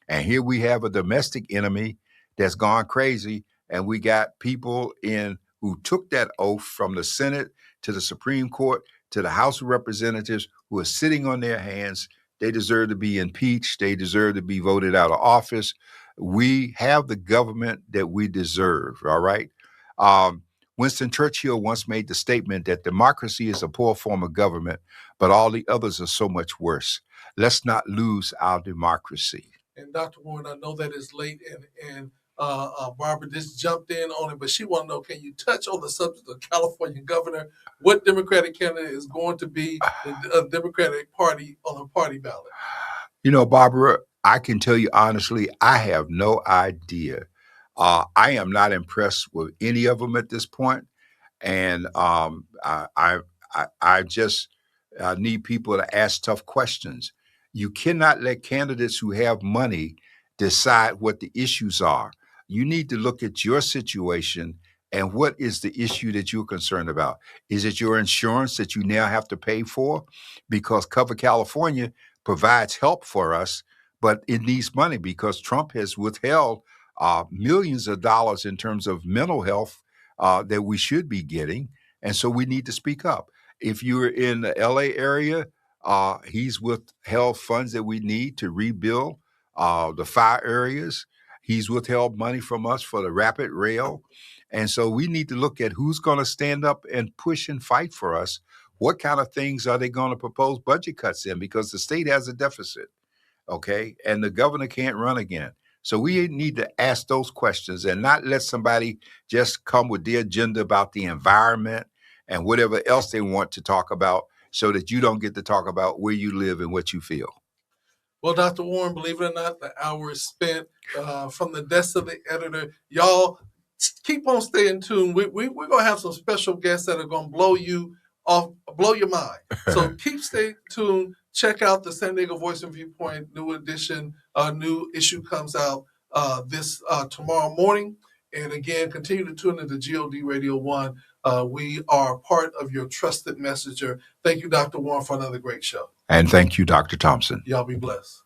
And here we have a domestic enemy that's gone crazy, and we got people in who took that oath from the Senate to the Supreme Court to the House of Representatives who are sitting on their hands. They deserve to be impeached. They deserve to be voted out of office. We have the government that we deserve, all right? Um, Winston Churchill once made the statement that democracy is a poor form of government, but all the others are so much worse. Let's not lose our democracy. And Dr. Warren, I know that it's late, and Barbara just jumped in on it, but she want to know: can you touch on the subject of California governor? What Democratic candidate is going to be the Democratic Party on the party ballot? Barbara, I can tell you honestly, I have no idea. I am not impressed with any of them at this point, and I just need people to ask tough questions. You cannot let candidates who have money decide what the issues are. You need to look at your situation and what is the issue that you're concerned about. Is it your insurance that you now have to pay for? Because Cover California provides help for us, but it needs money because Trump has withheld millions of dollars in terms of mental health that we should be getting. And so we need to speak up. If you're in the LA area, he's withheld funds that we need to rebuild the fire areas. He's withheld money from us for the rapid rail. And so we need to look at who's going to stand up and push and fight for us. What kind of things are they going to propose budget cuts in? Because the state has a deficit, okay? And the governor can't run again. So we need to ask those questions and not let somebody just come with their agenda about the environment and whatever else they want to talk about so that you don't get to talk about where you live and what you feel. Well, Dr. Warren, believe it or not, the hour is spent. From the desk of the editor, y'all keep on staying tuned. We're going to have some special guests that are going to blow you off, blow your mind. So keep staying tuned. Check out the San Diego Voice and Viewpoint new edition, new issue comes out this tomorrow morning. And again, continue to tune into GOD Radio 1. We are part of your trusted messenger. Thank you, Dr. Warren, for another great show. And thank you, Dr. Thompson. Y'all be blessed.